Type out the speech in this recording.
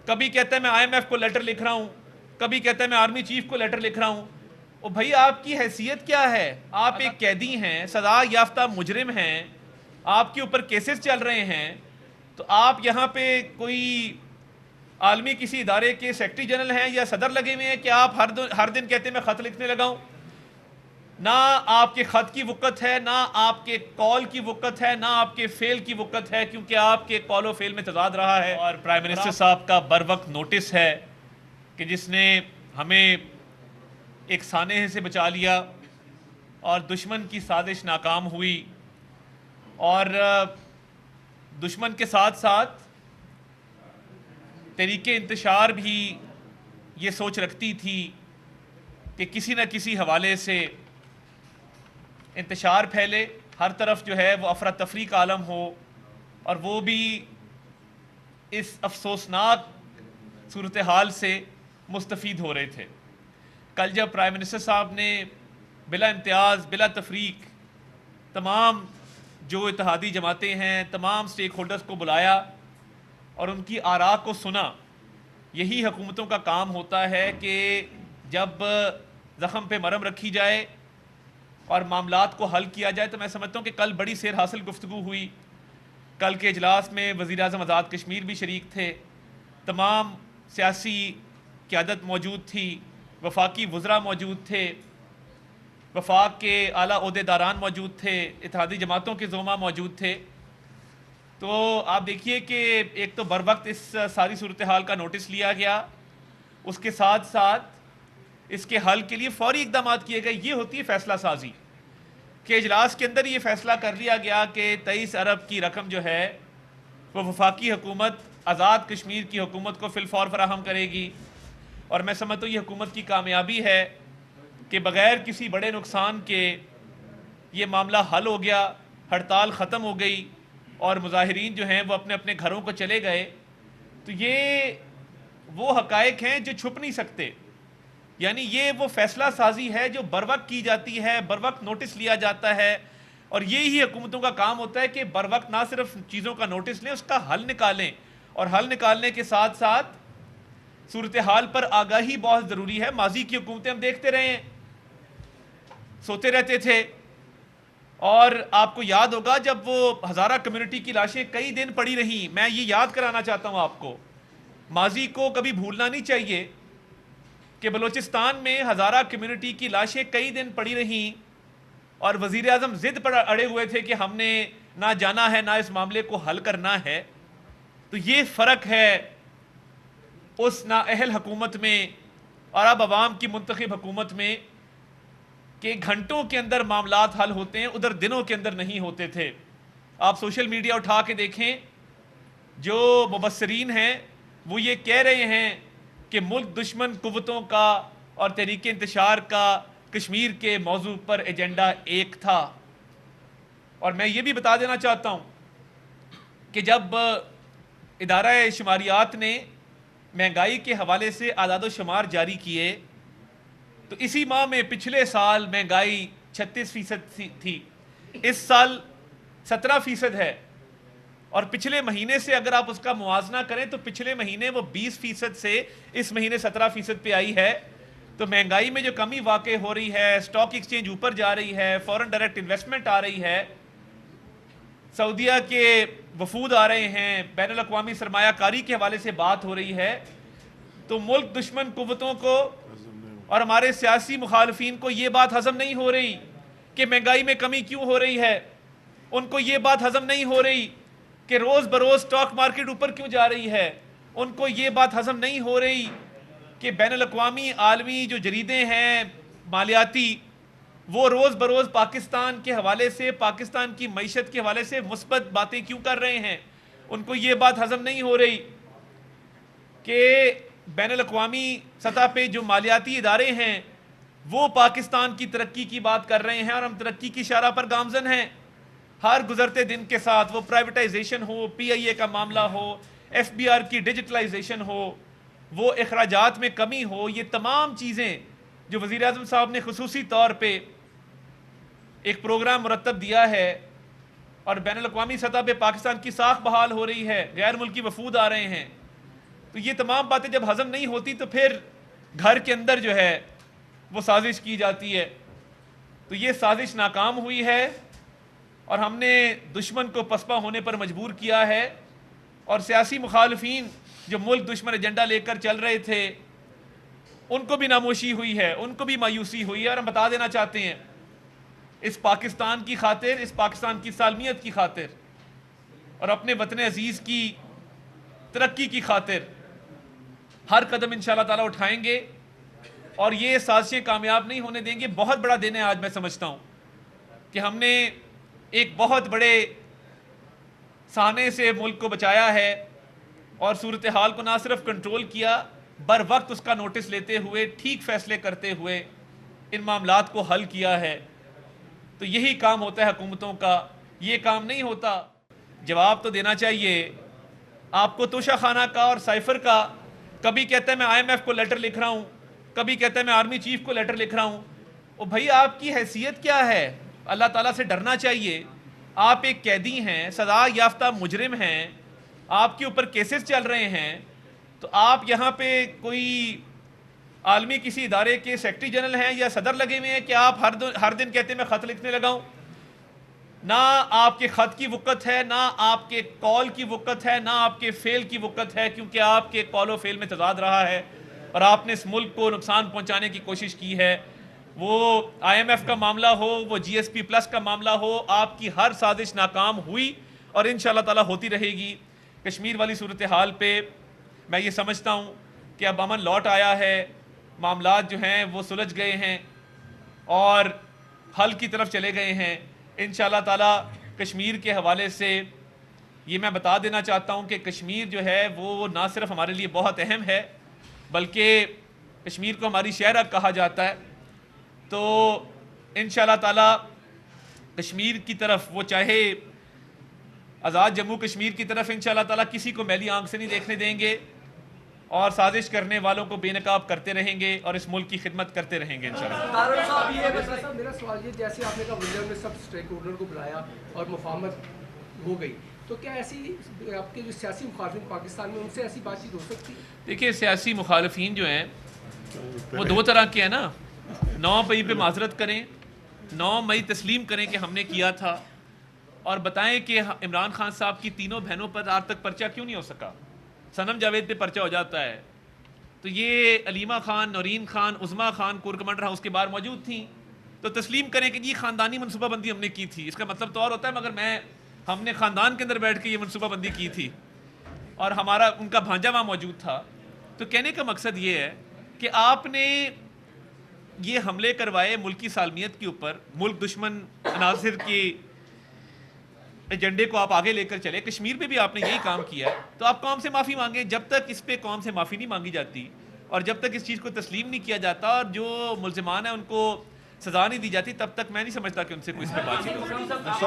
کبھی کہتا ہے میں IMF کو لیٹر لکھ رہا ہوں، کبھی کہتا ہے میں آرمی چیف کو لیٹر لکھ رہا ہوں. او بھائی آپ کی حیثیت کیا ہے؟ آپ ایک قیدی ہیں، سزا یافتہ مجرم ہیں، آپ کے اوپر کیسز چل رہے ہیں، تو آپ یہاں پہ کوئی عالمی کسی ادارے کے سیکرٹری جنرل ہیں یا صدر لگے ہوئے ہیں کہ آپ ہر دن کہتے ہیں میں خط لکھنے لگا ہوں؟ نہ آپ کے خط کی وقت ہے، نہ آپ کے کال کی وقت ہے، نہ آپ کے فیل کی وقت ہے، کیونکہ آپ کے کال و فیل میں تضاد رہا ہے. اور پرائم منسٹر صاحب کا بر وقت نوٹس ہے کہ جس نے ہمیں ایک سانحے سے بچا لیا اور دشمن کی سازش ناکام ہوئی. اور دشمن کے ساتھ ساتھ تحریک انتشار بھی یہ سوچ رکھتی تھی کہ کسی نہ کسی حوالے سے انتشار پھیلے، ہر طرف جو ہے وہ افراتفری کا عالم ہو، اور وہ بھی اس افسوسناک صورتحال سے مستفید ہو رہے تھے. کل جب پرائم منسٹر صاحب نے بلا امتیاز بلا تفریق تمام جو اتحادی جماعتیں ہیں، تمام سٹیک ہولڈرز کو بلایا اور ان کی آراء کو سنا، یہی حکومتوں کا کام ہوتا ہے کہ جب زخم پہ مرہم رکھی جائے اور معاملات کو حل کیا جائے. تو میں سمجھتا ہوں کہ کل بڑی سیر حاصل گفتگو ہوئی. کل کے اجلاس میں وزیر اعظم آزاد کشمیر بھی شریک تھے، تمام سیاسی قیادت موجود تھی، وفاقی وزراء موجود تھے، وفاق کے اعلیٰ عہدیداران موجود تھے، اتحادی جماعتوں کے زعماء موجود تھے. تو آپ دیکھیے کہ ایک تو بر وقت اس ساری صورتحال کا نوٹس لیا گیا، اس کے ساتھ ساتھ اس کے حل کے لیے فوری اقدامات کیے گئے. یہ ہوتی ہے فیصلہ سازی کہ اجلاس کے اندر یہ فیصلہ کر لیا گیا کہ 23 ارب کی رقم جو ہے وہ وفاقی حکومت آزاد کشمیر کی حکومت کو فی الفور فراہم کرے گی. اور میں سمجھتا ہوں یہ حکومت کی کامیابی ہے کہ بغیر کسی بڑے نقصان کے یہ معاملہ حل ہو گیا، ہڑتال ختم ہو گئی اور مظاہرین جو ہیں وہ اپنے اپنے گھروں کو چلے گئے. تو یہ وہ حقائق ہیں جو چھپ نہیں سکتے. یعنی یہ وہ فیصلہ سازی ہے جو بر وقت کی جاتی ہے، بر وقت نوٹس لیا جاتا ہے. اور یہی حکومتوں کا کام ہوتا ہے کہ بر وقت نہ صرف چیزوں کا نوٹس لیں، اس کا حل نکالیں، اور حل نکالنے کے ساتھ ساتھ صورتحال پر آگاہی بہت ضروری ہے. ماضی کی حکومتیں ہم دیکھتے رہے ہیں، سوتے رہتے تھے. اور آپ کو یاد ہوگا جب وہ ہزارہ کمیونٹی کی لاشیں کئی دن پڑی رہیں، میں یہ یاد کرانا چاہتا ہوں آپ کو، ماضی کو کبھی بھولنا نہیں چاہیے کہ بلوچستان میں ہزارہ کمیونٹی کی لاشیں کئی دن پڑی رہیں اور وزیر اعظم ضد پر اڑے ہوئے تھے کہ ہم نے نہ جانا ہے، نہ اس معاملے کو حل کرنا ہے. تو یہ فرق ہے اس نااہل حکومت میں اور اب عوام کی منتخب حکومت میں کہ گھنٹوں کے اندر معاملات حل ہوتے ہیں، ادھر دنوں کے اندر نہیں ہوتے تھے. آپ سوشل میڈیا اٹھا کے دیکھیں، جو مبصرین ہیں وہ یہ کہہ رہے ہیں کہ ملک دشمن قوتوں کا اور تحریک انتشار کا کشمیر کے موضوع پر ایجنڈا ایک تھا. اور میں یہ بھی بتا دینا چاہتا ہوں کہ جب ادارہ شماریات نے مہنگائی کے حوالے سے اعداد و شمار جاری کیے تو اسی ماہ میں پچھلے سال مہنگائی 36% تھی، اس سال 17% ہے. اور پچھلے مہینے سے اگر آپ اس کا موازنہ کریں تو پچھلے مہینے وہ 20% سے اس مہینے 17% پہ آئی ہے. تو مہنگائی میں جو کمی واقع ہو رہی ہے، سٹاک ایکسچینج اوپر جا رہی ہے، فورن ڈائریکٹ انویسٹمنٹ آ رہی ہے، سعودیہ کے وفود آ رہے ہیں، بین الاقوامی سرمایہ کاری کے حوالے سے بات ہو رہی ہے. تو ملک دشمن قوتوں کو اور ہمارے سیاسی مخالفین کو یہ بات ہضم نہیں ہو رہی کہ مہنگائی میں کمی کیوں ہو رہی ہے. ان کو یہ بات ہضم نہیں ہو رہی کہ روز بروز سٹاک مارکیٹ اوپر کیوں جا رہی ہے. ان کو یہ بات ہضم نہیں ہو رہی کہ بین الاقوامی عالمی جو جریدے ہیں مالیاتی، وہ روز بروز پاکستان کے حوالے سے، پاکستان کی معیشت کے حوالے سے مثبت باتیں کیوں کر رہے ہیں. ان کو یہ بات ہضم نہیں ہو رہی کہ بین الاقوامی سطح پہ جو مالیاتی ادارے ہیں وہ پاکستان کی ترقی کی بات کر رہے ہیں اور ہم ترقی کی شرح پر گامزن ہیں. ہر گزرتے دن کے ساتھ وہ پرائیویٹائزیشن ہو، PIA کا معاملہ ہو، FBR کی ڈیجیٹلائزیشن ہو، وہ اخراجات میں کمی ہو، یہ تمام چیزیں جو وزیر اعظم صاحب نے خصوصی طور پہ ایک پروگرام مرتب دیا ہے اور بین الاقوامی سطح پہ پاکستان کی ساکھ بحال ہو رہی ہے، غیر ملکی وفود آ رہے ہیں. تو یہ تمام باتیں جب ہضم نہیں ہوتی تو پھر گھر کے اندر جو ہے وہ سازش کی جاتی ہے. تو یہ سازش ناکام ہوئی ہے اور ہم نے دشمن کو پسپا ہونے پر مجبور کیا ہے, اور سیاسی مخالفین جو ملک دشمن ایجنڈا لے کر چل رہے تھے ان کو بھی ناموشی ہوئی ہے, ان کو بھی مایوسی ہوئی ہے. اور ہم بتا دینا چاہتے ہیں اس پاکستان کی خاطر, اس پاکستان کی سالمیت کی خاطر اور اپنے وطن عزیز کی ترقی کی خاطر ہر قدم انشاءاللہ تعالیٰ اٹھائیں گے اور یہ سازشیں کامیاب نہیں ہونے دیں گے. بہت بڑا دن ہے آج, میں سمجھتا ہوں کہ ہم نے ایک بہت بڑے سانے سے ملک کو بچایا ہے اور صورتحال کو نہ صرف کنٹرول کیا, بر وقت اس کا نوٹس لیتے ہوئے, ٹھیک فیصلے کرتے ہوئے ان معاملات کو حل کیا ہے. تو یہی کام ہوتا ہے حکومتوں کا, یہ کام نہیں ہوتا. جواب تو دینا چاہیے آپ کو توشہ خانہ کا اور سائفر کا. کبھی کہتا ہے میں آئی ایم ایف کو لیٹر لکھ رہا ہوں, کبھی کہتا ہے میں آرمی چیف کو لیٹر لکھ رہا ہوں. او بھائی آپ کی حیثیت کیا ہے؟ اللہ تعالیٰ سے ڈرنا چاہیے. آپ ایک قیدی ہیں, سزا یافتہ مجرم ہیں, آپ کے اوپر کیسز چل رہے ہیں, تو آپ یہاں پہ کوئی عالمی کسی ادارے کے سیکرٹری جنرل ہیں یا صدر لگے ہوئے ہیں کہ آپ ہر دن کہتے ہیں میں خط لکھنے لگا ہوں؟ نہ آپ کے خط کی وقت ہے, نہ آپ کے کال کی وقت ہے, نہ آپ کے فیل کی وقت ہے, کیونکہ آپ کے کال و فیل میں تضاد رہا ہے اور آپ نے اس ملک کو نقصان پہنچانے کی کوشش کی ہے. وہ آئی ایم ایف کا معاملہ ہو, وہ جی ایس پی پلس کا معاملہ ہو, آپ کی ہر سازش ناکام ہوئی اور انشاءاللہ تعالیٰ ہوتی رہے گی. کشمیر والی صورتحال پہ میں یہ سمجھتا ہوں کہ اب امن لوٹ آیا ہے, معاملات جو ہیں وہ سلجھ گئے ہیں اور حل کی طرف چلے گئے ہیں. انشاءاللہ تعالیٰ کشمیر کے حوالے سے یہ میں بتا دینا چاہتا ہوں کہ کشمیر جو ہے وہ نہ صرف ہمارے لیے بہت اہم ہے بلکہ کشمیر کو ہماری شہرہ کہا جاتا ہے. تو انشاءاللہ تعالیٰ کشمیر کی طرف, وہ چاہے آزاد جموں کشمیر کی طرف, انشاءاللہ تعالیٰ کسی کو میلی آنکھ سے نہیں دیکھنے دیں گے اور سازش کرنے والوں کو بے نقاب کرتے رہیں گے اور اس ملک کی خدمت کرتے رہیں گے انشاءاللہ. میرا سوال یہ, جیسے آپ نے کہا ولیم نے سب اسٹیک ہولڈر کو بلایا اور مفاہمت ہو گئی, تو کیا ایسی آپ کے جو سیاسی مخالفین پاکستان میں ان سے ایسی بات چیت ہو سکتی ہے؟ دیکھیے سیاسی مخالفین جو ہیں وہ دو طرح کے ہیں نا. 9 مئی پہ معذرت کریں, 9 مئی تسلیم کریں کہ ہم نے کیا تھا, اور بتائیں کہ عمران خان صاحب کی تینوں بہنوں پر آج تک پرچہ کیوں نہیں ہو سکا. صنم جاوید پہ پرچہ ہو جاتا ہے, تو یہ Aleema Khan, Noreen Khan, Uzma Khan corps commander house کے باہر موجود تھیں. تو تسلیم کریں کہ یہ خاندانی منصوبہ بندی ہم نے کی تھی. اس کا مطلب تو اور ہوتا ہے, مگر ہم نے خاندان کے اندر بیٹھ کے یہ منصوبہ بندی کی تھی اور ان کا بھانجا وہاں موجود تھا. تو کہنے کا مقصد یہ ہے کہ آپ نے یہ حملے کروائے ملکی سالمیت کے اوپر, ملک دشمن عناصر کے ایجنڈے کو آپ آگے لے کر چلے. کشمیر پہ بھی آپ نے یہی کام کیا ہے, تو آپ قوم سے معافی مانگیں. جب تک اس پہ قوم سے معافی نہیں مانگی جاتی اور جب تک اس چیز کو تسلیم نہیں کیا جاتا اور جو ملزمان ہیں ان کو سزا نہیں دی جاتی, تب تک میں نہیں سمجھتا کہ ان سے کوئی اس پہ بات چیت ہو سکتی.